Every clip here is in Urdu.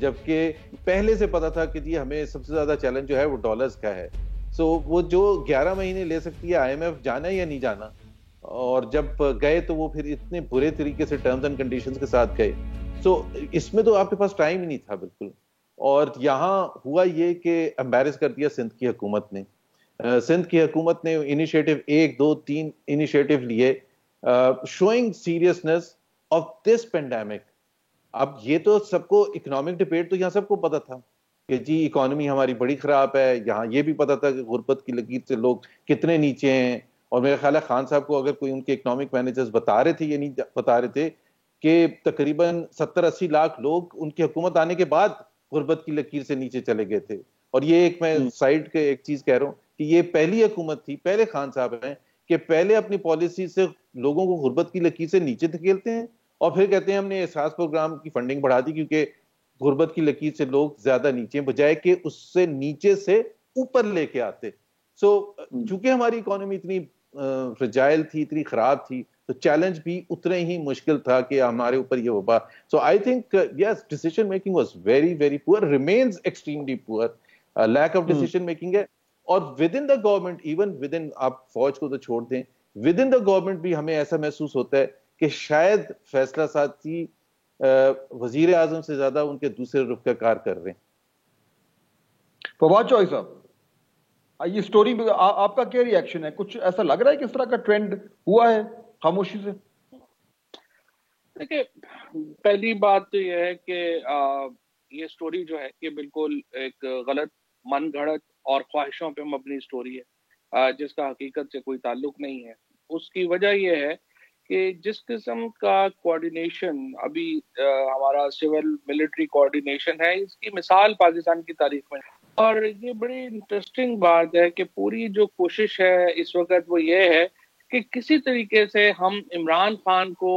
جبکہ پہلے سے پتا تھا کہ جی ہمیں سب سے زیادہ چیلنج جو ہے وہ ڈالرز کا ہے. سو وہ جو 11 مہینے لے سکتی ہے IMF, جانا یا نہیں جانا, اور جب گئے تو وہ پھر اتنے برے طریقے سے ٹرمز اینڈ کنڈیشنز کے ساتھ گئے. سو اس میں تو آپ کے پاس ٹائم ہی نہیں تھا بالکل. اور یہاں ہوا یہ کہ امبیرس کر دیا سندھ کی حکومت نے. سندھ کی حکومت نے انیشیٹو 1 2 3 انیشیٹو لیے, شوئنگ سیریسنس آف دس پینڈیمک. اب یہ تو سب کو, اکنامک ڈبیٹ تو یہاں سب کو پتا تھا کہ جی اکانومی ہماری بڑی خراب ہے. یہاں یہ بھی پتا تھا کہ غربت کی لکیر سے لوگ کتنے نیچے ہیں. اور میرا خیال ہے خان صاحب کو اگر کوئی ان کے اکنامک مینیجرز بتا رہے تھے یا نہیں بتا رہے تھے کہ تقریباً 70-80 لاکھ لوگ ان کی حکومت آنے کے بعد غربت کی لکیر سے نیچے چلے گئے تھے. اور یہ ایک میں سائڈ کے ایک چیز کہہ رہا ہوں کہ یہ پہلی حکومت تھی, پہلے خان صاحب ہیں کہ پہلے اپنی پالیسی سے لوگوں کو غربت کی لکیر سے نیچے دھکیلتے ہیں اور پھر کہتے ہیں ہم نے احساس پروگرام کی فنڈنگ بڑھا دی کیونکہ غربت کی لکیر سے لوگ زیادہ نیچے ہیں, بجائے کہ اس سے نیچے سے اوپر لے کے آتے. سو چونکہ ہماری اکانومی اتنی فرجائل تھی, اتنی خراب تھی, تو چیلنج بھی اتنا ہی مشکل تھا کہ ہمارے اوپر یہ وبا. So I think yes, decision making was very very poor, remains extremely poor, lack of decision making ہے. اور within the government, even within, آپ فوج کو تو چھوڑ دیں, ود ان دا گورنمنٹ بھی ہمیں ایسا محسوس ہوتا ہے کہ شاید فیصلہ سازی وزیر اعظم سے زیادہ ان کے دوسرے رخ کا کار کر رہے ہیں. فواد چوہی صاحب, یہ سٹوری میں آپ کا کیا ری ایکشن ہے؟ کچھ ایسا لگ رہا ہے کہ اس طرح کا ٹرینڈ ہوا ہے خاموشی سے؟ دیکھیں, پہلی بات تو یہ ہے کہ یہ سٹوری جو ہے یہ بالکل ایک غلط من گھڑت اور خواہشوں پہ مبنی سٹوری ہے جس کا حقیقت سے کوئی تعلق نہیں ہے. اس کی وجہ یہ ہے کہ جس قسم کا کوارڈینیشن ابھی ہمارا سول ملٹری کوارڈینیشن ہے, اس کی مثال پاکستان کی تاریخ میں. اور یہ بڑی انٹرسٹنگ بات ہے کہ پوری جو کوشش ہے اس وقت وہ یہ ہے کہ کسی طریقے سے ہم عمران خان کو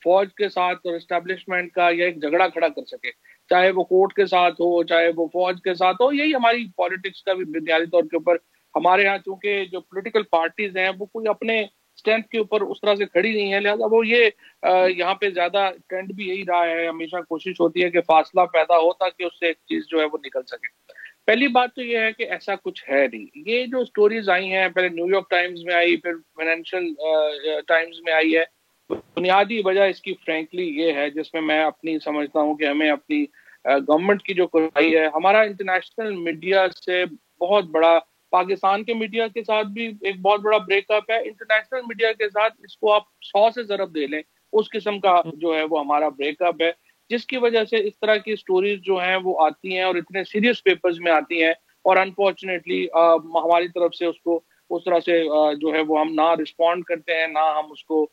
فوج کے ساتھ اور اسٹیبلشمنٹ کا یا ایک جھگڑا کھڑا کر سکے, چاہے وہ کورٹ کے ساتھ ہو, چاہے وہ فوج کے ساتھ ہو. یہی ہماری پالیٹکس کا بھی بنیادی طور کے اوپر ہمارے ہاں, چونکہ جو پولیٹیکل پارٹیز ہیں وہ کوئی اپنے اسٹینڈ کے اوپر اس طرح سے کھڑی نہیں ہے, لہٰذا وہ یہ یہاں پہ زیادہ ٹرینڈ بھی یہی رہا ہے. ہمیشہ کوشش ہوتی ہے کہ فاصلہ پیدا ہو تاکہ اس سے ایک چیز جو ہے وہ نکل سکے. پہلی بات تو یہ ہے کہ ایسا کچھ ہے نہیں. یہ جو سٹوریز آئی ہیں, پہلے نیو یارک ٹائمز میں آئی, پھر فائنینشیل ٹائمز میں آئی ہے, بنیادی وجہ اس کی فرینکلی یہ ہے جس میں میں اپنی سمجھتا ہوں کہ ہمیں اپنی گورنمنٹ کی جو کوتاہی ہے, ہمارا انٹرنیشنل میڈیا سے بہت بڑا, پاکستان کے میڈیا کے ساتھ بھی ایک بہت بڑا بریک اپ ہے, انٹرنیشنل میڈیا کے ساتھ اس کو آپ 100 سے ضرب دے لیں, اس قسم کا جو ہے وہ ہمارا بریک اپ ہے, جس کی وجہ سے اس طرح کی سٹوریز جو ہیں وہ آتی ہیں اور اتنے سیریس پیپرز میں آتی ہیں, اور انفارچونیٹلی ہماری طرف سے اس کو اس طرح سے جو ہے وہ ہم نہ رسپونڈ کرتے ہیں, نہ ہم اس کو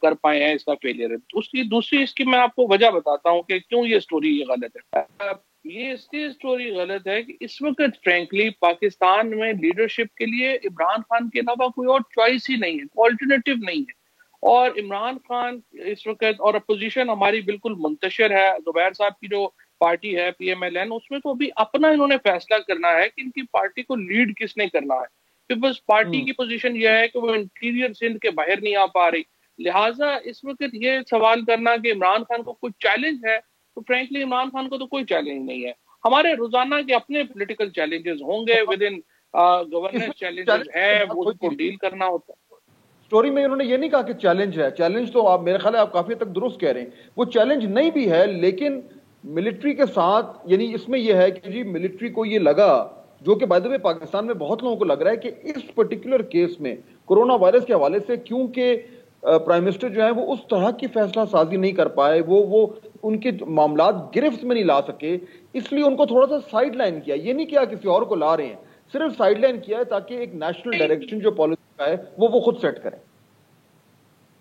کر پائے ہیں. اس کا فیلئر ہے. اس کی دوسری, اس کی میں آپ کو وجہ بتاتا ہوں کہ کیوں یہ سٹوری یہ غلط ہے. یہ اس کی سٹوری غلط ہے کہ اس وقت فرینکلی پاکستان میں لیڈرشپ کے لیے عمران خان کے علاوہ کوئی اور چوائس ہی نہیں ہے, آلٹرنیٹو نہیں ہے. اور عمران خان اس وقت, اور اپوزیشن ہماری بالکل منتشر ہے, زبیر صاحب کی جو پارٹی ہے PMLN, اس میں تو ابھی اپنا انہوں نے فیصلہ کرنا ہے کہ ان کی پارٹی کو لیڈ کس نے کرنا ہے. پیپلز پارٹی کی پوزیشن یہ ہے کہ وہ انٹیریئر سندھ کے باہر نہیں آ پا رہی, لہٰذا اس وقت یہ سوال کرنا کہ عمران خان کو کوئی چیلنج ہے, تو فرینکلی عمران خان کو تو کوئی چیلنج نہیں ہے. ہمارے روزانہ کے اپنے پولیٹیکل چیلنجز ہوں گے, ود ان گورننس چیلنجز ہے, وہ اس کو ڈیل کرنا ہوتا ہے. سٹوری میں انہوں نے یہ نہیں کہا کہ چیلنج ہے, چیلنج تو آپ میرے خیال ہے آپ کافی تک درست کہہ رہے ہیں, وہ چیلنج نہیں بھی ہے, لیکن ملٹری کے ساتھ, یعنی اس میں یہ ہے کہ جی ملٹری کو یہ لگا, جو کہ بائی دی وے پاکستان میں بہت لوگوں کو لگ رہا ہے کہ اس پرٹیکولر کیس میں کورونا وائرس کے حوالے سے کیونکہ پرائم منسٹر جو ہے وہ اس طرح کی فیصلہ سازی نہیں کر پائے, وہ ان کے معاملات گرفت میں نہیں لا سکے, اس لیے ان کو تھوڑا سا سائڈ لائن کیا. یہ نہیں کیا کسی اور کو لا رہے ہیں, صرف سائڈ لائن کیا ہے تاکہ ایک نیشنل ڈائریکشن جو پالیسی کا ہے وہ خود سیٹ کریں.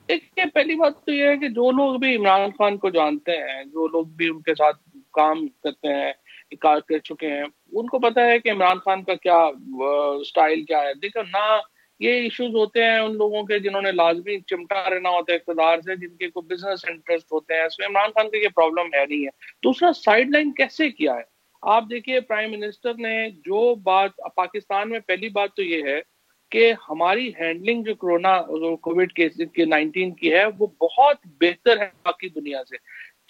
دیکھیے, پہلی بات تو یہ ہے کہ جو لوگ بھی عمران خان کو جانتے ہیں, جو لوگ بھی ان کے ساتھ کام کرتے ہیں, کار کر چکے ہیں, ان کو پتا ہے کہ عمران خان کا کیا سٹائل کیا ہے. دیکھو نا, یہ ایشوز ہوتے ہیں ان لوگوں کے جنہوں نے لازمی چمٹا رہنا ہوتا ہے اقتدار سے, جن کے کوئی بزنس انٹرسٹ ہوتے ہیں. اس میں عمران خان کا یہ پرابلم ہے نہیں ہے. دوسرا, سائیڈ لائن کیسے کیا ہے آپ دیکھیے, پرائم منسٹر نے جو بات پاکستان میں, پہلی بات تو یہ ہے کہ ہماری ہینڈلنگ جو کووڈ 19 کی ہے وہ بہت بہتر ہے باقی دنیا سے.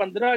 15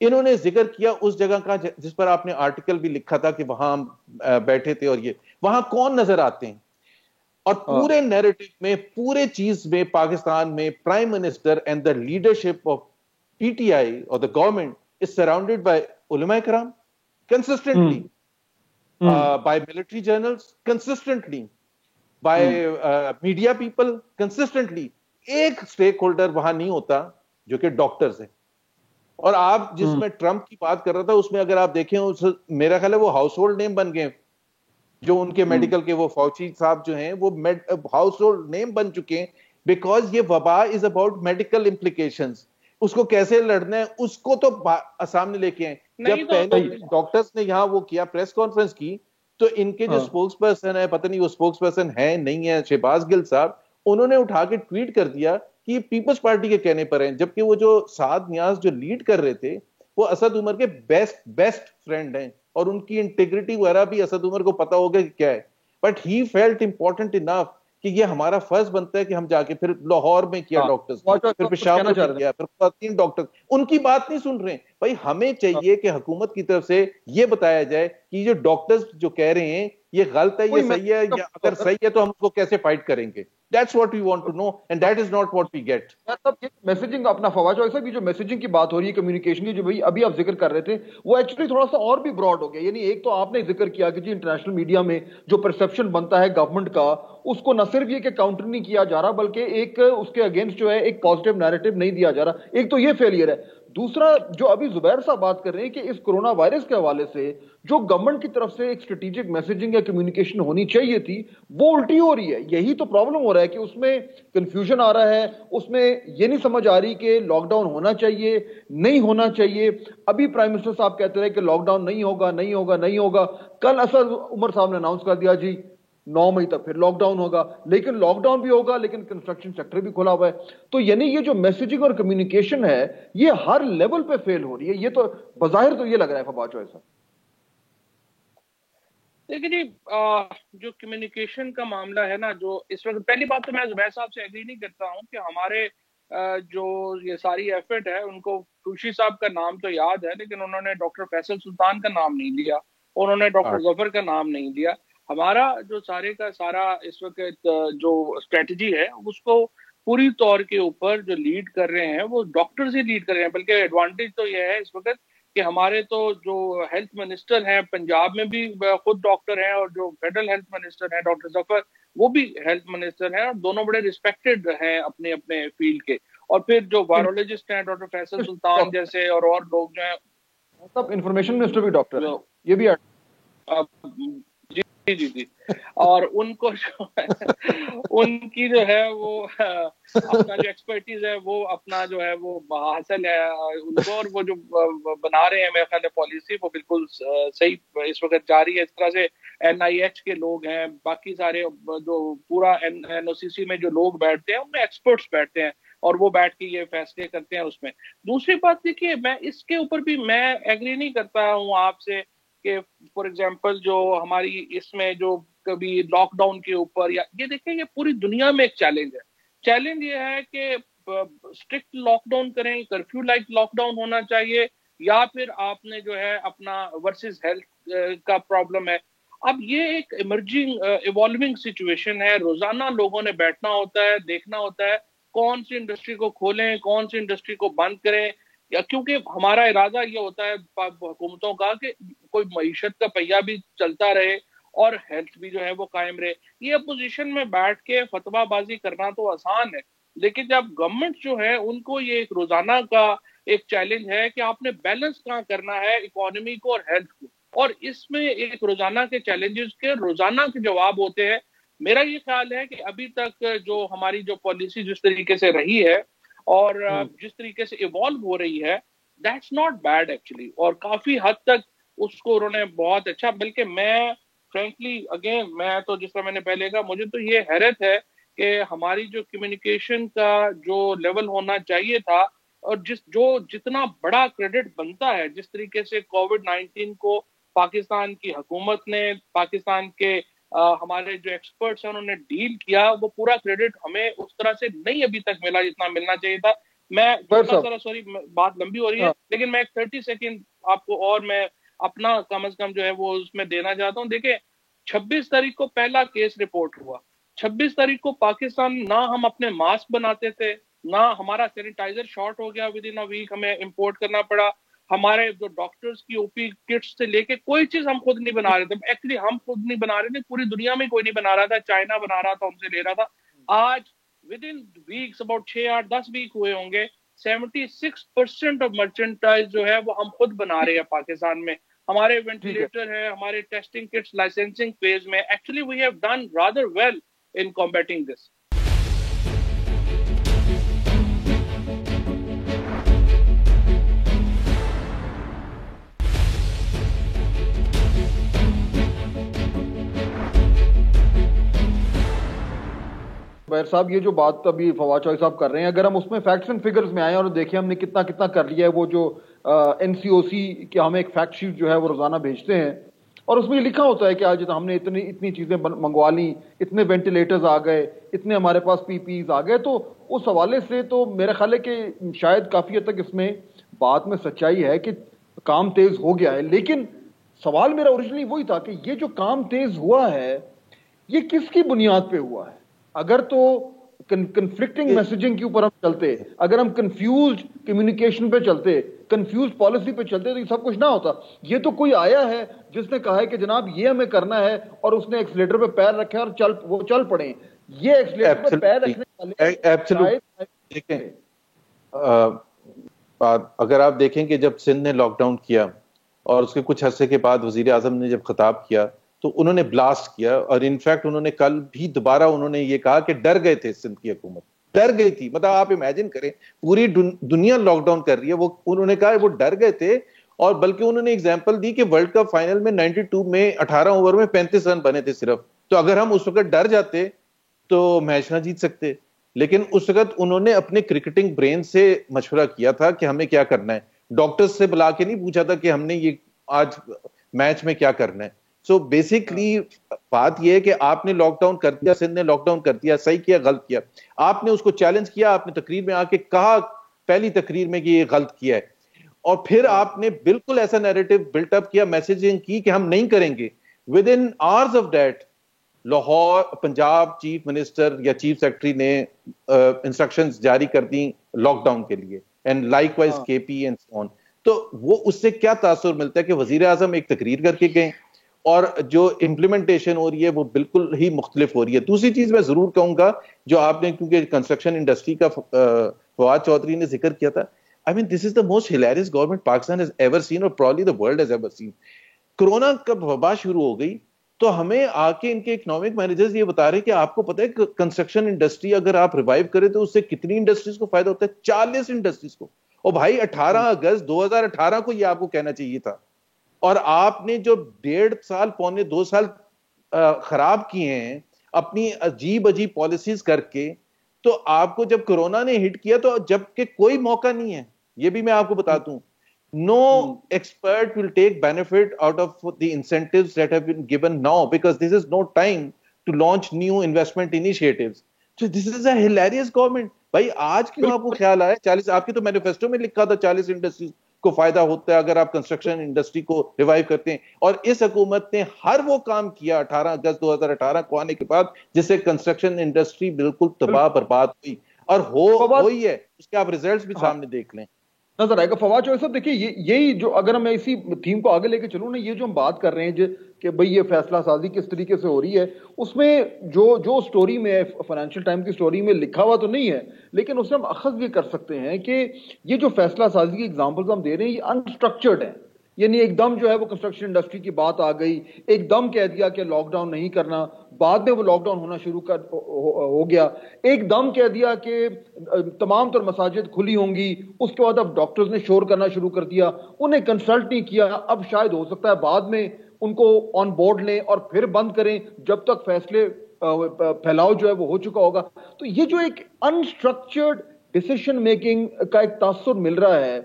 انہوں نے ذکر کیا اس جگہ کا جس پر آپ نے آرٹیکل بھی لکھا تھا کہ وہاں ہم بیٹھے تھے، اور یہ وہاں کون نظر آتے ہیں؟ اور پورے نیریٹو میں، پورے چیز میں، پاکستان میں prime minister and the leadership of P T I اور the government is surrounded by علماء کرام consistently, by military journals consistently, by media people consistently. ایک سٹیک ہولڈر وہاں نہیں ہوتا جو کہ ڈاکٹرز ہیں. اور آپ جس میں ٹرمپ کی بات کر رہا تھا اس میں اگر آپ دیکھیں میرا خیال ہے وہ ہاؤس ہولڈ نیم بن گئے، جو ان کے میڈیکل کے وہ فوچی صاحب جو ہیں وہ ہاؤس ہولڈ نیم بن چکے ہیں، بیکاز یہ وبا از اباؤٹ میڈیکل امپلیکیشنز. اس کو کیسے لڑنا ہے اس کو تو سامنے لے کے آئیں. جب پہلے ڈاکٹرز نے یہاں وہ کیا پریس کانفرنس کی تو ان کے جو اسپوکس پرسن ہے، پتہ نہیں وہ اسپوکس پرسن ہے نہیں ہے، شہباز گل صاحب، انہوں نے اٹھا کے ٹویٹ کر دیا کہ یہ پیپلز پارٹی کے کہنے پر ہیں، جبکہ وہ جو سعد نیاز جو لیڈ کر رہے تھے وہ اسد عمر کے بیسٹ فرینڈ ہیں، اور ان کی انٹیگریٹی وغیرہ بھی اسد عمر کو پتا ہوگا کہ کیا ہے. بٹ ہی فیلٹ امپورٹنٹ انف کہ یہ ہمارا فرض بنتا ہے کہ ہم جا کے پھر لاہور میں کیا ڈاکٹرز، پھر پشاور میں کیا، پھر خواتین ڈاکٹر، ان کی بات نہیں سن رہے. بھائی ہمیں چاہیے کہ حکومت کی طرف سے یہ بتایا جائے کہ یہ ڈاکٹرز جو کہہ رہے ہیں یہ غلط ہے، یہ صحیح ہے، یا اگر صحیح ہے تو ہم اس کو کیسے فائٹ کریں گے. That's what we want to know and that is not what we get. Messaging اپنا فواز صاحب بھی جو میسجنگ کی بات ہو رہی ہے، کمیونیکیشن کی جو ابھی آپ ذکر کر رہے تھے، وہ ایکچولی تھوڑا سا اور بھی براڈ ہو گیا. یعنی ایک تو آپ نے ذکر کیا کہ جی انٹرنیشنل میڈیا میں جو پرسپشن بنتا ہے گورنمنٹ کا، اس کو نہ صرف یہ کہ کاؤنٹر نہیں کیا جا رہا بلکہ ایک اس کے اگینسٹ جو ہے ایک پازیٹیو نیریٹو نہیں دیا جا رہا. ایک تو یہ فیلئر ہے. دوسرا جو ابھی زبیر صاحب بات کر رہے ہیں کہ اس کورونا وائرس کے حوالے سے جو گورنمنٹ کی طرف سے ایک اسٹریٹجک میسجنگ یا کمیونیکیشن ہونی چاہیے تھی وہ الٹی ہو رہی ہے. یہی تو پرابلم ہو رہا ہے کہ اس میں کنفیوژن آ رہا ہے، اس میں یہ نہیں سمجھ آ رہی کہ لاک ڈاؤن ہونا چاہیے نہیں ہونا چاہیے. ابھی پرائم منسٹر صاحب کہتے رہے کہ لاک ڈاؤن نہیں ہوگا نہیں ہوگا نہیں ہوگا. کل اسد عمر صاحب نے اناؤنس کر دیا جی 9 مئی تک پھر لاک ڈاؤن ہوگا. لیکن لاک ڈاؤن بھی ہوگا لیکن کنسٹرکشن سیکٹر بھی کھلا ہوا ہے. تو یعنی یہ جو میسجنگ اور کمیونیکیشن ہے یہ ہر لیول پہ فیل ہو رہی ہے. یہ تو بظاہر تو یہ لگ رہا ہے فباچ ایسا. دیکھیں جی، جو کمیونیکیشن کا معاملہ ہے نا، جو اس وقت پہلی بات تو میں زبیر صاحب سے ایگری نہیں کرتا ہوں کہ ہمارے جو یہ ساری ایفرٹ ہے ان کو ٹوشی صاحب کا نام تو یاد ہے لیکن انہوں نے ڈاکٹر فیصل سلطان کا نام نہیں لیا، انہوں نے ڈاکٹر ظفر کا نام نہیں لیا. ہمارا جو سارے کا سارا اس وقت جو اسٹریٹجی ہے اس کو پوری طور کے اوپر جو لیڈ کر رہے ہیں وہ ڈاکٹرز ہی لیڈ کر رہے ہیں. بلکہ ایڈوانٹیج تو یہ ہے اس وقت کہ ہمارے تو جو ہیلتھ منسٹر ہیں پنجاب میں بھی خود ڈاکٹر ہیں، اور جو فیڈرل ہیلتھ منسٹر ہیں ڈاکٹر ظفر وہ بھی ہیلتھ منسٹر ہیں، اور دونوں بڑے ریسپیکٹڈ ہیں اپنے اپنے فیلڈ کے. اور پھر جو وائرولوجسٹ ہیں ڈاکٹر فیصل سلطان جیسے اور لوگ جو ہیں سب انفارمیشن منسٹر بھی ڈاکٹر ہیں، یہ بھی جی جی اور ان کو جو ہے ان کی جو ہے وہ اپنا جو ایکسپرٹیز ہے وہ اپنا جو ہے وہ حاصل ہے ان کو، اور وہ جو بنا رہے ہیں میرے خیال ہے پالیسی وہ بالکل صحیح اس وقت جاری ہے. اس طرح سے NIH کے لوگ ہیں، باقی سارے جو پورا NOCC میں جو لوگ بیٹھتے ہیں ان میں ایکسپرٹس بیٹھتے ہیں اور وہ بیٹھ کے یہ فیصلے کرتے ہیں اس میں. دوسری بات دیکھیے، میں اس کے اوپر بھی میں ایگری نہیں کرتا ہوں آپ سے کہ فار ایگزامپل جو ہماری اس میں جو کبھی لاک ڈاؤن کے اوپر، یا یہ دیکھیں یہ پوری دنیا میں ایک چیلنج ہے. چیلنج یہ ہے کہ اسٹرکٹ لاک ڈاؤن کریں، کرفیو لائک لاک ڈاؤن ہونا چاہیے، یا پھر آپ نے جو ہے اپنا ورسز ہیلتھ کا پرابلم ہے. اب یہ ایک ایمرجنگ ایوالونگ سچویشن ہے. روزانہ لوگوں نے بیٹھنا ہوتا ہے، دیکھنا ہوتا ہے کون سی انڈسٹری کو کھولیں کون سی انڈسٹری کو بند کریں، یا کیونکہ ہمارا ارادہ یہ ہوتا ہے حکومتوں کا کہ کوئی معیشت کا پہیہ بھی چلتا رہے اور ہیلتھ بھی جو ہے وہ قائم رہے. یہ اپوزیشن میں بیٹھ کے فتویٰ بازی کرنا تو آسان ہے، لیکن جب گورنمنٹ جو ہے ان کو یہ ایک روزانہ کا ایک چیلنج ہے کہ آپ نے بیلنس کہاں کرنا ہے اکانومی کو اور ہیلتھ کو، اور اس میں ایک روزانہ کے چیلنجز کے روزانہ کے جواب ہوتے ہیں. میرا یہ خیال ہے کہ ابھی تک جو ہماری جو پالیسی جس طریقے سے رہی ہے اور جس طریقے سے ایوالو ہو رہی ہے دیٹس ناٹ بیڈ ایکچولی، اور کافی حد تک اس کو انہوں نے بہت اچھا. بلکہ میں فرینکلی اگین میں تو جس طرح میں نے پہلے کہا مجھے تو یہ حیرت ہے کہ ہماری جو کمیونیکیشن کا جو لیول ہونا چاہیے تھا اور جتنا بڑا کریڈٹ بنتا ہے، جس طریقے سے کووڈ-19 کو پاکستان کی حکومت نے، پاکستان کے ہمارے جو ایکسپرٹس ہیں انہوں نے ڈیل کیا، وہ پورا کریڈٹ ہمیں اس طرح سے نہیں ابھی تک ملا جتنا ملنا چاہیے تھا. میں ذرا سوری بات لمبی ہو رہی ہے لیکن میں ایک 30 سیکنڈ آپ کو اور میں اپنا کم از کم جو ہے وہ اس میں دینا چاہتا ہوں. دیکھیں 26 تاریخ کو پہلا کیس رپورٹ ہوا. 26 تاریخ کو پاکستان نہ ہم اپنے ماسک بناتے تھے, نہ ہمارا سینیٹائزر شارٹ ہو گیا, ود ان اے ویک ہمیں امپورٹ کرنا پڑا. ہمارے جو ڈاکٹرز کی او پی کٹس سے لے کے کوئی چیز ہم خود نہیں بنا رہے تھے. ایکچولی ہم خود نہیں بنا رہے تھے, پوری دنیا میں کوئی نہیں بنا رہا تھا, چائنا بنا رہا تھا, ان سے لے رہا تھا. آج within weeks about 6-8-10 week ہوئے ہوں گے, 76% آف مرچنڈائز جو ہے وہ ہم خود بنا رہے ہیں پاکستان میں. ہمارے وینٹیلیٹر ہے, ہمارے ٹیسٹنگ کٹس لائسنسنگ فیز میں. Actually we have done rather well in combating this. بیر صاحب یہ جو بات ابھی فواد چوہدری صاحب کر رہے ہیں, اگر ہم اس میں فیکٹس اینڈ فگرز میں آئیں اور دیکھیں ہم نے کتنا کر لیا ہے, وہ جو NCOC کہ ہمیں ایک فیکٹ شیٹ جو ہے وہ روزانہ بھیجتے ہیں اور اس میں یہ لکھا ہوتا ہے کہ آج ہم نے اتنی چیزیں منگوا لی, اتنے وینٹیلیٹرز آ گئے, اتنے ہمارے پاس PPEs آ گئے. تو اس حوالے سے تو میرا خیال ہے کہ شاید کافی حد تک اس میں بات میں سچائی ہے کہ کام تیز ہو گیا ہے. لیکن سوال میرا اوریجنلی وہی تھا کہ یہ جو کام تیز ہوا ہے یہ کس کی بنیاد پہ ہوا ہے؟ اگر تو کنفلکٹنگ میسیجنگ کے اوپر ہم چلتے, اگر ہم کنفیوزڈ کمیونیکیشن پہ چلتے, کنفیوز پالیسی پہ چلتے, تو یہ سب کچھ نہ ہوتا. یہ تو کوئی آیا ہے جس نے کہا ہے کہ جناب یہ ہمیں کرنا ہے اور اس نے ایکسیلیٹر پہ پیر رکھا اور وہ چل پڑے. یہ ایکسیلیٹر پہ پیر رکھنے والے اگر آپ دیکھیں کہ جب سندھ نے لاک ڈاؤن کیا اور اس کے کچھ عرصے کے بعد وزیر اعظم نے جب خطاب کیا تو انہوں نے بلاسٹ کیا, اور انفیکٹ انہوں نے کل بھی دوبارہ انہوں نے یہ کہا کہ ڈر گئے تھے, سندھ کی حکومت ڈر گئی تھی. مطلب آپ امیجن کریں پوری دنیا لاک ڈاؤن کر رہی ہے, وہ انہوں نے کہا وہ ڈر گئے تھے. اور بلکہ انہوں نے ایگزامپل دی کہ ورلڈ کپ فائنل میں 92 میں 18 اوور میں 35 رن بنے تھے صرف. تو اگر ہم اس وقت ڈر جاتے تو میچ نہ جیت سکتے. لیکن اس وقت انہوں نے اپنے کرکٹنگ برین سے مشورہ کیا تھا کہ ہمیں کیا کرنا ہے. ڈاکٹر سے بلا کے نہیں پوچھا تھا کہ ہم نے یہ آج میچ میں کیا کرنا ہے. سو بیسکلی بات یہ ہے کہ آپ نے لاک ڈاؤن کر دیا, سندھ نے لاک ڈاؤن کر دیا, صحیح کیا غلط کیا, آپ نے اس کو چیلنج کیا, آپ نے تقریر میں آ کے کہا پہلی تقریر میں کہ یہ غلط کیا ہے, اور پھر آپ نے بالکل ایسا نیریٹو بلٹ اپ کیا, میسیجنگ کی کہ ہم نہیں کریں گے. Within hours of that Lahore Punjab chief minister یا چیف سیکرٹری نے انسٹرکشنز جاری کر دی لاک ڈاؤن کے لیے, and likewise KP and so on. تو وہ اس سے کیا تاثر ملتا ہے کہ وزیر اعظم ایک تقریر کر کے گئے اور جو امپلیمنٹیشن ہو رہی ہے وہ بالکل ہی مختلف ہو رہی ہے. دوسری چیز میں ضرور کہوں گا جو آپ نے, کیونکہ کنسٹرکشن انڈسٹری کا فواد چودھری نے ذکر کیا تھا, I mean this is the most hilarious government Pakistan has ever seen or probably the world has ever seen. Corona کا وبا شروع ہو گئی تو ہمیں آ کے ان کے اکنامک مینیجرز یہ بتا رہے ہیں کہ آپ کو پتہ ہے کنسٹرکشن انڈسٹری اگر آپ ریوائیو کریں تو اس سے کتنی انڈسٹریز کو فائدہ ہوتا ہے, 40 انڈسٹریز کو. اور بھائی 18 اگست 2018 کو یہ آپ کو کہنا چاہیے تھا, اور آپ نے جو 1.5 سال پونے 2 سال خراب کیے ہیں اپنی عجیب پالیسیز کر کے. تو آپ کو جب کورونا نے ہٹ کیا تو جب کہ کوئی موقع نہیں ہے, یہ بھی میں آپ کو بتاتا ہوں, no expert will take benefit out of the incentives that have been given now because this is no time to launch new investment initiatives. So this is a hilarious government. بھائی آج کیوں آپ کو خیال آیا 40, آپ کی تو مینیفیسٹو میں لکھا تھا 40 انڈسٹریز کو فائدہ ہوتا ہے اگر آپ کنسٹرکشن انڈسٹری کو ریوائیو کرتے ہیں, اور اس حکومت نے ہر وہ کام کیا 18 اگست 2018 کو آنے کے بعد جس سے کنسٹرکشن انڈسٹری بالکل تباہ برباد ہوئی, اور ہوئی ہے. اس کے آپ ریزلٹس بھی سامنے دیکھ لیں, نظر آئے گا. فواد چوہدری صاحب دیکھیے یہی جو اگر میں اسی تھیم کو آگے لے کے چلوں نا, یہ جو ہم بات کر رہے ہیں کہ بھئی یہ فیصلہ سازی کس طریقے سے ہو رہی ہے, اس میں جو سٹوری میں فائنینشیل ٹائم کی سٹوری میں لکھا ہوا تو نہیں ہے, لیکن اس سے ہم اخذ یہ کر سکتے ہیں کہ یہ جو فیصلہ سازی کی ایگزامپلز ہم دے رہے ہیں یہ انسٹرکچرڈ ہیں. یعنی ایک دم جو ہے وہ کنسٹرکشن انڈسٹری کی بات آ گئی, ایک دم کہہ دیا کہ لاک ڈاؤن نہیں کرنا, بعد میں وہ لاک ڈاؤن ہونا شروع ہو گیا, ایک دم کہہ دیا کہ تمام تر مساجد کھلی ہوں گی, اس کے بعد اب ڈاکٹرز نے شور کرنا شروع کر دیا, انہیں کنسلٹ نہیں کیا, اب شاید ہو سکتا ہے بعد میں ان کو آن بورڈ لیں اور پھر بند کریں جب تک فیصلے پھیلاؤ جو ہے وہ ہو چکا ہوگا. تو یہ جو ایک انسٹرکچرڈ ڈیسیشن میکنگ کا ایک تاثر مل رہا ہے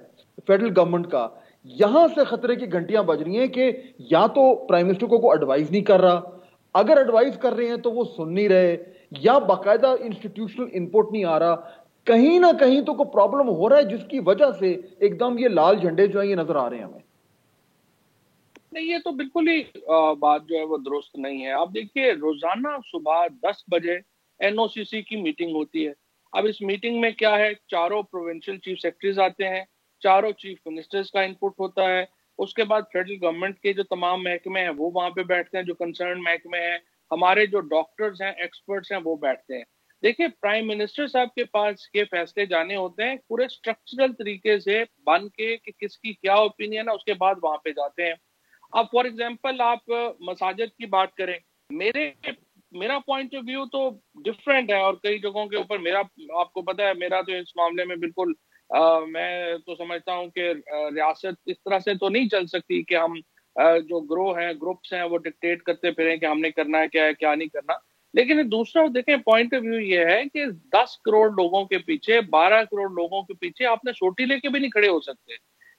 فیڈرل گورنمنٹ کا, یہاں سے خطرے کی گھنٹیاں بج رہی ہیں کہ یا تو پرائم منسٹر کو ایڈوائز نہیں کر رہا, اگر ایڈوائز کر رہے ہیں تو وہ سن نہیں رہے, یا باقاعدہ انسٹیٹیوشنل انپٹ نہیں آ رہا. کہیں نہ کہیں تو کوئی پرابلم ہو رہا ہے جس کی وجہ سے ایک دم یہ لال جھنڈے جو ہیں یہ نظر آ رہے ہیں ہمیں. نہیں، یہ تو بالکل ہی بات جو ہے وہ درست نہیں ہے. آپ دیکھیے روزانہ صبح 10 بجے NOCC کی میٹنگ ہوتی ہے. اب اس میٹنگ میں کیا ہے، چاروں پروونشل چیف سیکرٹریز آتے ہیں، چاروں چیف منسٹرز کا انپٹ ہوتا ہے. اس کے بعد فیڈرل گورنمنٹ کے جو تمام محکمے ہیں وہ وہاں پہ بیٹھتے ہیں، جو کنسرن محکمے ہیں، ہمارے جو ڈاکٹرز ہیں، ایکسپرٹس ہیں، وہ بیٹھتے ہیں. دیکھیں پرائم منسٹر صاحب کے پاس یہ فیصلے جانے ہوتے ہیں پورے اسٹرکچرل طریقے سے بن کے کہ کس کی کیا اوپینین ہے، اس کے بعد وہاں پہ جاتے ہیں. اب فار ایگزامپل آپ مساجد کی بات کریں، میرا پوائنٹ آف ویو تو ڈفرینٹ ہے، اور کئی جگہوں کے اوپر میرا، آپ کو پتا ہے میرا تو اس معاملے میں بالکل میں تو سمجھتا ہوں کہ ریاست اس طرح سے تو نہیں چل سکتی کہ ہم جو گروہ ہیں، گروپس ہیں، وہ ڈکٹیٹ کرتے پھریں کہ ہم نے کرنا ہے کیا ہے کیا نہیں کرنا. لیکن دوسرا دیکھیں پوائنٹ آف ویو یہ ہے کہ 10 کروڑ لوگوں کے پیچھے، 12 کروڑ لوگوں کے پیچھے آپ نے سوٹی لے کے بھی نہیں کھڑے ہو سکتے.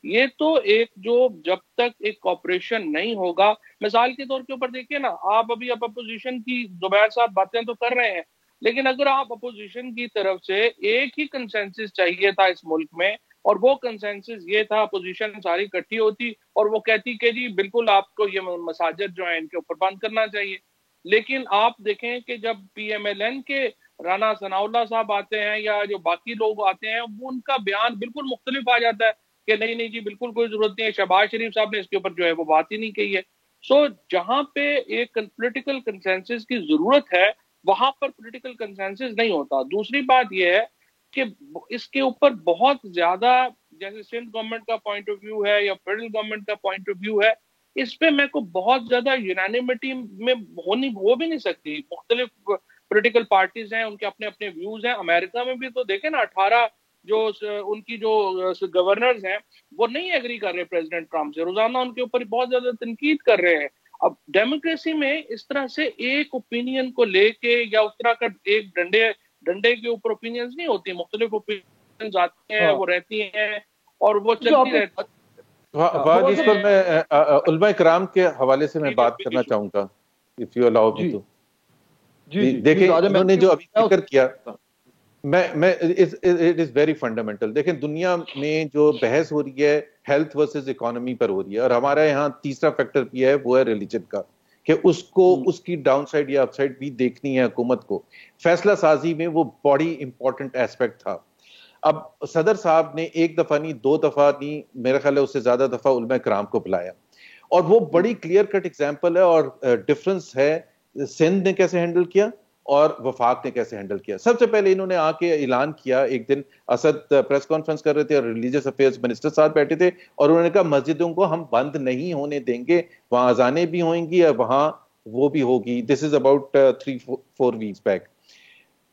یہ تو ایک جو جب تک ایک کوپریشن نہیں ہوگا، مثال کے طور کے اوپر دیکھیے نا، آپ ابھی اپوزیشن کی زبیر صاحب باتیں تو کر رہے ہیں، لیکن اگر آپ اپوزیشن کی طرف سے ایک ہی کنسنسس چاہیے تھا اس ملک میں، اور وہ کنسنسس یہ تھا، اپوزیشن ساری اکٹھی ہوتی اور وہ کہتی کہ جی بالکل آپ کو یہ مساجد جو ہیں ان کے اوپر بند کرنا چاہیے. لیکن آپ دیکھیں کہ جب PMLN کے رانا ثناء اللہ صاحب آتے ہیں یا جو باقی لوگ آتے ہیں، وہ ان کا بیان بالکل مختلف آ جاتا ہے کہ نہیں نہیں جی بالکل کوئی ضرورت نہیں ہے. شہباز شریف صاحب نے اس کے اوپر جو ہے وہ بات ہی نہیں کہی ہے. سو جہاں پہ ایک پولیٹیکل کنسنسس کی ضرورت ہے وہاں پر پولیٹیکل کنسنسس نہیں ہوتا. دوسری بات یہ ہے کہ اس کے اوپر بہت زیادہ، جیسے سندھ گورنمنٹ کا پوائنٹ آف ویو ہے یا فیڈرل گورنمنٹ کا پوائنٹ آف ویو ہے، اس پہ میں کو بہت زیادہ یونانیمٹی میں ہو بھی نہیں سکتی. مختلف پولیٹیکل پارٹیز ہیں، ان کے اپنے اپنے ویوز ہیں. امریکہ میں بھی تو دیکھیں نا، 18 جو ان کی جو گورنرز ہیں وہ نہیں ایگری کر رہے پریزیڈنٹ ٹرمپ سے، روزانہ ان کے اوپر بہت زیادہ تنقید کر رہے ہیں. اب ڈیموکریسی میں اس طرح سے ایک اوپینین کو لے کے یا اس طرح کا ایک ڈنڈے کے اوپر اوپینینز نہیں ہوتی، مختلف اوپینینز آتی ہیں، وہ رہتی ہیں اور وہ چلتی رہتی. اس پر میں علماء کرام کے حوالے سے میں بات کرنا چاہوں گا، if you allow me to. دیکھیں انہوں نے جو ابھی ذکر کیا، it is very fundamental. دیکھیں دنیا میں جو بحث ہو رہی ہے ہیلتھ ورسز اکانومی پر ہو رہی ہے، اور ہمارا یہاں تیسرا فیکٹر بھی ہے، وہ ہے ریلیجن کا، کہ اس کو اس کی ڈاؤن سائڈ یا اپ سائڈ بھی دیکھنی ہے حکومت کو. فیصلہ سازی میں وہ بڑی امپورٹنٹ ایسپیکٹ تھا. اب صدر صاحب نے ایک دفعہ نہیں، 2 دفعہ نہیں، میرا خیال ہے اس سے زیادہ دفعہ علماء کرام کو بلایا، اور وہ بڑی کلیئر کٹ ایگزامپل ہے. اور ڈفرنس ہے سندھ نے کیسے ہینڈل کیا اور وفاق نے کیسے ہینڈل کیا. سب سے پہلے انہوں نے آ کے اعلان کیا، ایک دن اسد پریس کانفرنس کر رہے تھے اور ریلیجس افیئرز منسٹر صاحب بیٹھے تھے، اور انہوں نے کہا مسجدوں کو ہم بند نہیں ہونے دیں گے، وہاں اذانیں بھی ہوئیں گی اور وہاں وہ بھی ہوگی. دس از اباؤٹ 3-4 ویکس بیک.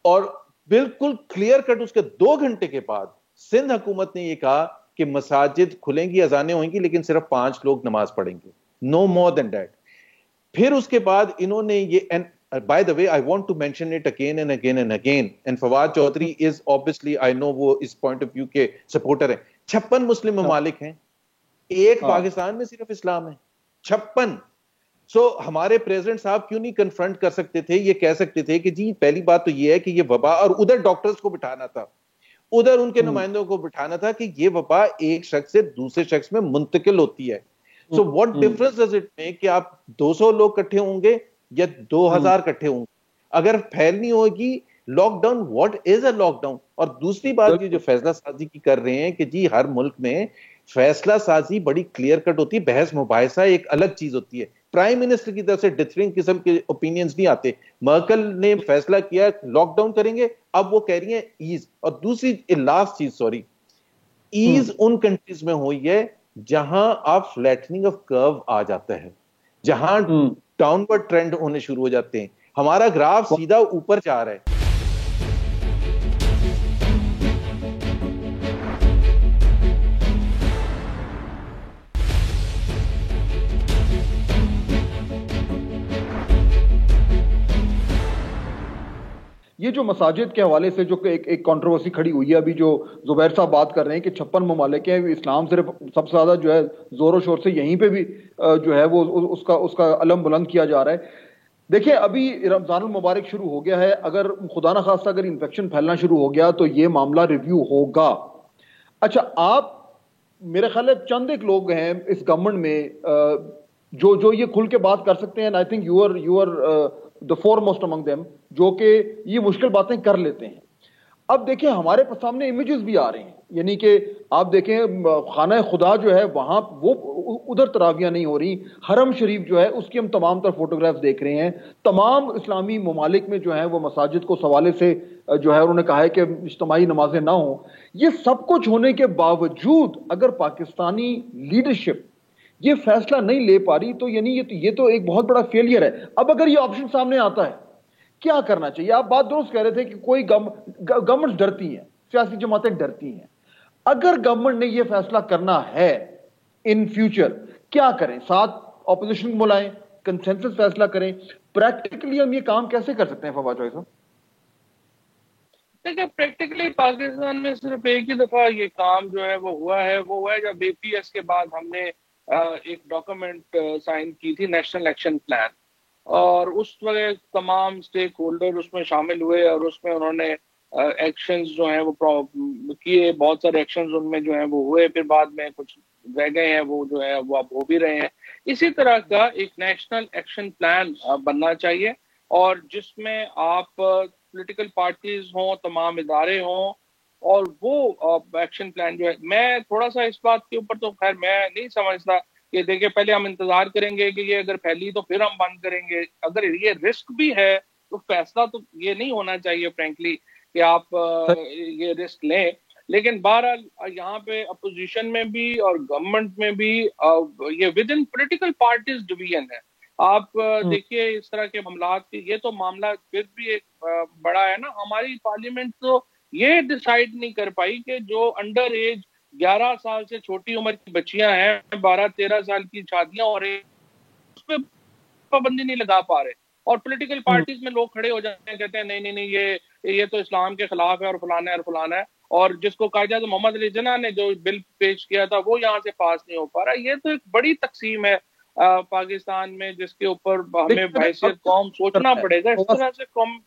اور بالکل کلیئر کٹ اس کے 2 گھنٹے کے بعد سندھ حکومت نے یہ کہا کہ مساجد کھلیں گی، اذانیں ہوئیں گی، لیکن صرف 5 لوگ نماز پڑھیں گے، نو مور دین دیٹ. پھر اس کے بعد انہوں نے یہ، by the way I want to mention it again and again and again, and Fawad Chaudhry is obviously I know وہ اس point of view کے سپورٹر ہیں. 56 مسلم ممالک ہیں، ایک پاکستان میں صرف اسلام ہے، 56. سو ہمارے پریزیڈنٹ صاحب کیوں نہیں کنفرنٹ کر سکتے تھے، یہ کہہ سکتے تھے کہ جی پہلی بات تو یہ ہے کہ یہ وبا، اور ادھر ڈاکٹرز کو بٹھانا تھا، ادھر ان کے نمائندوں کو بٹھانا تھا کہ یہ وبا ایک شخص سے دوسرے شخص میں منتقل ہوتی ہے. So what difference does it make کہ آپ 200 لوگ کٹھے ہوں گے یا 2000 کٹھے ہوں گے، اگر پھیلنی ہوگی lockdown. What is a lockdown? اور دوسری بات جو فیصلہ سازی کی کر رہے ہیں کہ جی ہر ملک میں فیصلہ سازی بڑی کلیئر کٹ ہوتی ہے، بحث مباحثہ ایک الگ چیز ہوتی ہے. پرائم منسٹر کی طرف سے ڈفرنگ قسم کے اوپینینز نہیں آتے. مرکل نے فیصلہ کیا لاک ڈاؤن کریں گے، اب وہ کہہ رہی ہیں ایز. اور دوسری لاسٹ چیز، ایز ان کنٹریز میں ہوئی ہے جہاں آپ فلیٹننگ آف کرو آ جاتا ہے، جہاں ڈاؤن ورڈ ٹرینڈ ہونے شروع ہو جاتے ہیں. ہمارا گراف سیدھا اوپر جا رہا ہے. یہ جو مساجد کے حوالے سے جو ایک کنٹروورسی کھڑی ہوئی ہے، ابھی جو زبیر صاحب بات کر رہے ہیں کہ 56 ممالک ہیں، اسلام صرف سب سے زیادہ جو ہے زور و شور سے یہیں پہ بھی جو ہے وہ اس کا علم بلند کیا جا رہا ہے. دیکھیں ابھی رمضان المبارک شروع ہو گیا ہے, اگر خدا نہ خواستہ اگر انفیکشن پھیلنا شروع ہو گیا تو یہ معاملہ ریویو ہوگا. اچھا آپ میرے خیال ہے چند ایک لوگ ہیں اس گورنمنٹ میں جو یہ کھل کے بات کر سکتے ہیں, I think you are the foremost among them, جو کہ یہ مشکل باتیں کر لیتے ہیں. اب دیکھیں ہمارے سامنے امیجز بھی آ رہے ہیں, یعنی کہ آپ دیکھیں خانہ خدا جو ہے وہاں وہ ادھر تراویاں نہیں ہو رہی, حرم شریف جو ہے اس کی ہم تمام تر فوٹوگرافز دیکھ رہے ہیں. تمام اسلامی ممالک میں جو ہے وہ مساجد کو سوالے سے جو ہے انہوں نے کہا ہے کہ اجتماعی نمازیں نہ ہوں. یہ سب کچھ ہونے کے باوجود اگر پاکستانی لیڈرشپ یہ فیصلہ نہیں لے پا رہی تو یعنی یہ تو ایک بہت بڑا فیلئر ہے. اب اگر یہ آپشن سامنے آتا ہے کیا کرنا چاہیے؟ آپ بات درست کہہ رہے تھے کہ کوئی گورنمنٹ ڈرتی ہیں, سیاسی جماعتیں ڈرتی ہیں. اگر گورنمنٹ نے یہ فیصلہ کرنا ہے ان فیوچر کیا کریں؟ ساتھ اپوزیشن کو بلائیں, کنسنسس فیصلہ کریں. پریکٹیکلی ہم یہ کام کیسے کر سکتے ہیں فواد چوہدری صاحب؟ دیکھیں پریکٹیکلی پاکستان میں صرف ایک ہی دفعہ یہ کام جو ہے وہ ہوا ہے جب اے پی ایس کے بعد ہم نے ایک ڈاکومنٹ سائن کی تھی, نیشنل ایکشن پلان, اور اس وقت تمام سٹیک ہولڈر اس میں شامل ہوئے اور اس میں انہوں نے ایکشنز جو ہیں وہ کیے. بہت سارے ایکشنز ان میں جو ہیں وہ ہوئے, پھر بعد میں کچھ رہ گئے ہیں, وہ جو ہے وہ اب ہو بھی رہے ہیں. اسی طرح کا ایک نیشنل ایکشن پلان بننا چاہیے, اور جس میں آپ پولیٹیکل پارٹیز ہوں, تمام ادارے ہوں, اور وہ ایکشن پلان جو ہے, میں تھوڑا سا اس بات کے اوپر تو خیر میں نہیں سمجھتا کہ دیکھیں پہلے ہم انتظار کریں گے کہ یہ اگر پھیلی تو پھر ہم بند کریں گے. اگر یہ رسک بھی ہے تو فیصلہ تو یہ نہیں ہونا چاہیے فرینکلی کہ آپ یہ رسک لیں. لیکن بہرحال یہاں پہ اپوزیشن میں بھی اور گورنمنٹ میں بھی یہ with in political parties division ہے. آپ دیکھیے اس طرح کے معاملات کی, یہ تو معاملہ پھر بھی ایک بڑا ہے نا. ہماری پارلیمنٹ تو یہ ڈیسائیڈ نہیں کر پائی کہ جو انڈر ایج 11 سال سے چھوٹی عمر کی بچیاں ہیں, 12-13 سال کی شادیاں ہو رہی ہیں, اس پہ پابندی نہیں لگا پا رہے. اور پولیٹیکل پارٹیز میں لوگ کھڑے ہو جاتے ہیں, کہتے ہیں نہیں نہیں نہیں یہ تو اسلام کے خلاف ہے اور فلانا ہے اور فلانا ہے. اور جس کو قائد اعظم محمد علی جناح نے جو بل پیش کیا تھا وہ یہاں سے پاس نہیں ہو پا رہا. یہ تو ایک بڑی تقسیم ہے پاکستان میں, جس کے اوپر ہمیں بحیثیت قوم سوچنا پڑے گا. اس طرح سے قوم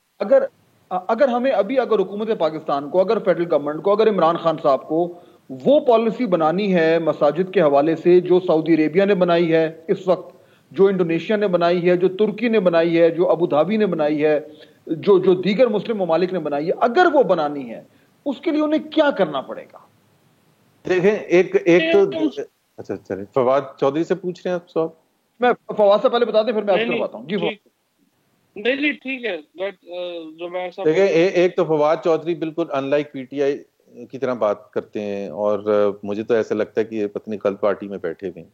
اگر ہمیں ابھی اگر حکومت پاکستان کو, اگر فیڈرل گورنمنٹ کو, اگر عمران خان صاحب کو وہ پالیسی بنانی ہے مساجد کے حوالے سے جو سعودی عربیہ نے بنائی ہے اس وقت, جو انڈونیشیا نے بنائی ہے, جو ترکی نے بنائی ہے, جو ابو دھابی نے بنائی ہے, جو دیگر مسلم ممالک نے بنائی ہے, اگر وہ بنانی ہے اس کے لیے انہیں کیا کرنا پڑے گا؟ دیکھیں ایک تو اچھا چلیں فواد چودھری سے پوچھ رہے ہیں آپ سوال. میں فواد سے پہلے بتا دیں پھر میں آپ کو کرواتا ہوں. جی نہیں ٹھیک ہے. دیکھیں ایک تو فواد چودھری بالکل ان لائک پی ٹی آئی کی طرح بات کرتے ہیں, اور مجھے تو ایسا لگتا ہے کہ یہ پتنی غلط پارٹی میں بیٹھے ہوئے ہیں.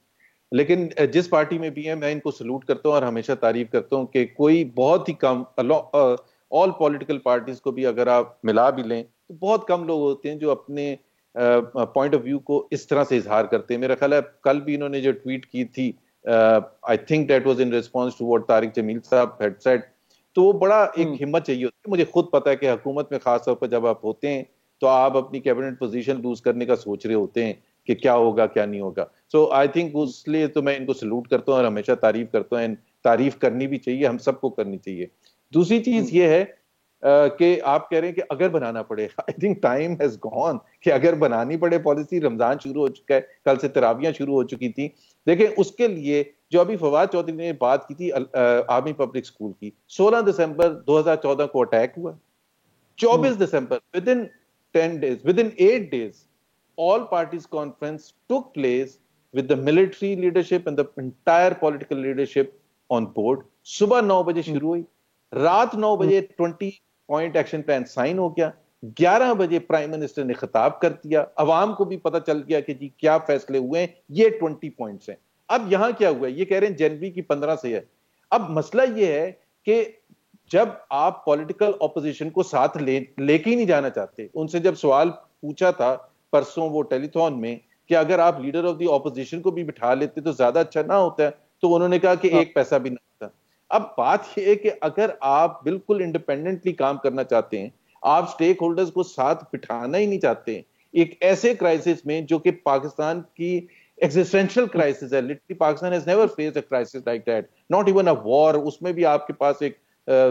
لیکن جس پارٹی میں بھی ہیں میں ان کو سلوٹ کرتا ہوں اور ہمیشہ تعریف کرتا ہوں کہ کوئی بہت ہی کم, آل پولیٹیکل پارٹیز کو بھی اگر آپ ملا بھی لیں تو بہت کم لوگ ہوتے ہیں جو اپنے پوائنٹ آف ویو کو اس طرح سے اظہار کرتے ہیں. میرا خیال ہے کل بھی انہوں نے جو ٹویٹ کی تھی, I think that was in response to what Tariq Jameel صاحب ہیڈ سیڈ, تو وہ بڑا ایک ہمت چاہیے ہوتی ہے. مجھے خود پتا ہے کہ حکومت میں خاص طور پر جب آپ ہوتے ہیں تو آپ اپنی کیبنٹ پوزیشن لوز کرنے کا سوچ رہے ہوتے ہیں کہ کیا ہوگا کیا نہیں ہوگا. سو آئی تھنک اس لیے تو میں ان کو سلوٹ کرتا ہوں اور ہمیشہ تعریف کرتا ہوں. تعریف کرنی بھی چاہیے, ہم سب کو کرنی چاہیے. دوسری چیز یہ ہے کہ آپ کہہ رہے ہیں کہ اگر بنانا پڑے, I think time has gone کہ اگر بنانی پڑے پالیسی. رمضان شروع ہو چکا ہے, کل سے تراویاں شروع ہو چکی تھیں. دیکھیں اس کے لیے جو ابھی فواد چودھری نے بات کی تھی آرمی پبلک اسکول کی, 16 دسمبر 2014 کو اٹیک ہوا. 24 دسمبر ودن 10 days, within 8 days all parties conference took place with the military leadership and the entire political leadership on board. صبح 9 بجے شروع ہوئی, رات 9 بجے 20 point ایکشن پلان سائن ہو گیا. 11 بجے پرائم منسٹر نے خطاب کر دیا, عوام کو بھی پتا چل گیا کہ جی کیا فیصلے ہوئے ہیں, یہ 20 پوائنٹس ہیں. اب یہاں کیا ہوا ہے, یہ کہہ رہے ہیں جنوری کی 15 سے ہے. اب مسئلہ یہ ہے کہ جب آپ پولیٹیکل اپوزیشن کو ساتھ لے کے ہی نہیں جانا چاہتے, ان سے جب سوال پوچھا تھا پرسوں وہ ٹیلی تھون میں کہ اگر آپ لیڈر آف دی اپوزیشن کو بھی بٹھا لیتے تو زیادہ اچھا نہ ہوتا ہے, تو انہوں نے کہا کہ ایک پیسہ بھی نہ ہوتا. اب بات یہ ہے کہ اگر آپ بالکل انڈیپینڈنٹلی کام کرنا چاہتے ہیں, آپ سٹیک ہولڈرز کو ساتھ بٹھانا ہی نہیں چاہتے ایک ایسے کرائسس میں جو کہ پاکستان کی ایگزسٹینشیل کرائسس ہے. Literally Pakistan has never faced a crisis like that, not even a war. اس میں بھی آپ کے پاس ایک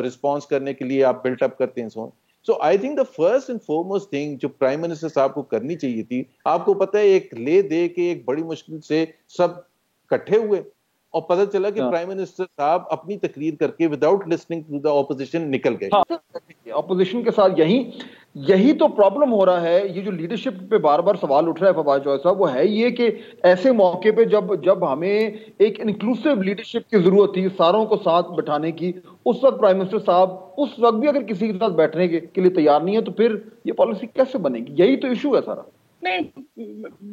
رسپانس کرنے کے لیے آپ بلٹ اپ کرتے ہیں. So I think the first and foremost thing جو پرائم منسٹر صاحب کو کرنی چاہیے تھی, آپ کو پتہ ہے ایک لے دے کے ایک بڑی مشکل سے سب اکٹھے ہوئے اور پتہ چلا کہ پرائم منسٹر صاحب اپنی تقریر کر کے without listening to the opposition نکل گئے. اپوزیشن کے ساتھ یہی تو پرابلم ہو رہا ہے. یہ جو لیڈرشپ پہ بار بار سوال اٹھ رہا ہے فواد چوہدری صاحب, وہ ہے یہ کہ ایسے موقع پہ جب ہمیں ایک انکلوسیو لیڈرشپ کی ضرورت تھی, ساروں کو ساتھ بٹھانے کی, اس وقت پرائم منسٹر صاحب اس وقت بھی اگر کسی کے ساتھ بیٹھنے کے لیے تیار نہیں ہے تو پھر یہ پالیسی کیسے بنے گی؟ یہی تو ایشو ہے سارا. نہیں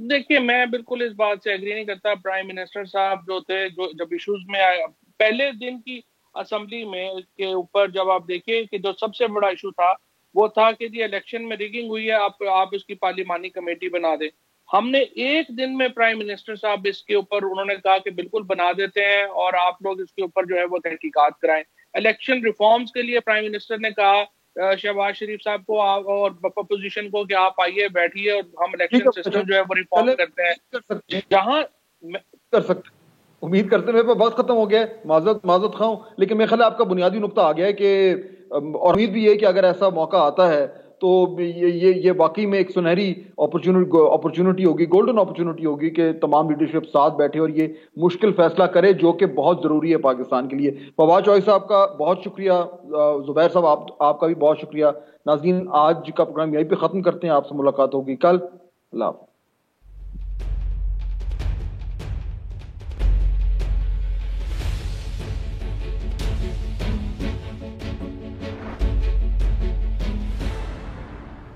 دیکھیے, میں بالکل اس بات سے ایگری نہیں کرتا. پرائم منسٹر صاحب جو تھے, جب ایشوز میں آئے پہلے دن کی اسمبلی میں کے اوپر, جب آپ دیکھیں کہ جو سب سے بڑا ایشو تھا وہ تھا کہ جی الیکشن میں ریگنگ ہوئی ہے, آپ اس کی پارلیمانی کمیٹی بنا دیں. ہم نے ایک دن میں پرائم منسٹر صاحب اس کے اوپر انہوں نے کہا کہ بالکل بنا دیتے ہیں اور آپ لوگ اس کے اوپر جو ہے وہ تحقیقات کرائیں. الیکشن ریفارمز کے لیے پرائم منسٹر نے کہا شہباز شریف صاحب کو اور اپوزیشن کو کہ آپ آئیے بیٹھیے اور ہم الیکشن سسٹم جو ہے وہ ریفارم کرتے ہیں. جہاں کر سکتے امید کرتے ہیں, میرے وقت ختم ہو گیا ہے, معذرت خواہ ہوں, لیکن میرے خیال ہے آپ کا بنیادی نقطہ آ گیا ہے کہ اور امید بھی ہے کہ اگر ایسا موقع آتا ہے تو یہ واقعی میں ایک سنہری اپرچونٹی ہوگی, گولڈن اپرچونٹی ہوگی کہ تمام لیڈرشپ ساتھ بیٹھے اور یہ مشکل فیصلہ کرے جو کہ بہت ضروری ہے پاکستان کے لیے. فواد چوہدری صاحب کا بہت شکریہ, زبیر صاحب آپ کا بھی بہت شکریہ. ناظرین, آج کا پروگرام یہیں پہ ختم کرتے ہیں, آپ سے ملاقات ہوگی کل. اللہ حافظ.